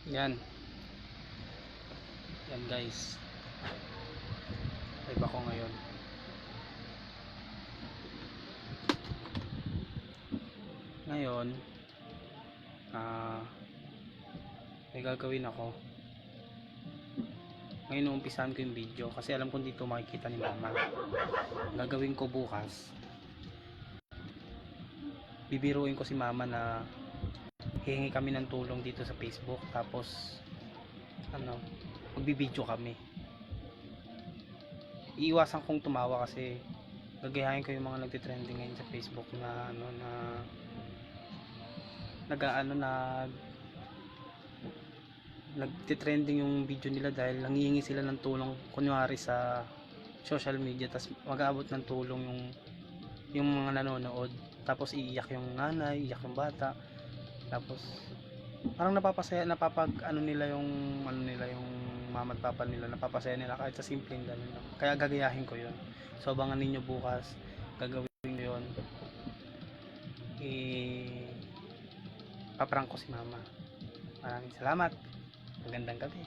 Yan. Yan guys. Live ako ngayon. Ngayon, may gagawin ako. Ngayon uumpisahan ko yung video kasi alam ko dito makikita ni mama. Gagawin ko bukas. Bibiruin ko si mama na hihingi kami ng tulong dito sa Facebook, tapos magbibideo kami. Iiwasan kong tumawa kasi gagayahin ko yung mga nagtitrending ngayon sa Facebook na nagtitrending yung video nila dahil nangihingi sila ng tulong kunwari sa social media, tapos mag-aabot ng tulong yung mga nanonood, tapos iiyak yung nanay, iiyak yung bata, tapos parang napapasaya, nila yung mama at papa nila, napapasaya nila kahit sa simpleng ganun lang. Kaya gagayahin ko yun, so abangan ninyo bukas. Gagawin ko yun, paprank ko si mama. Maraming salamat, magandang gabi.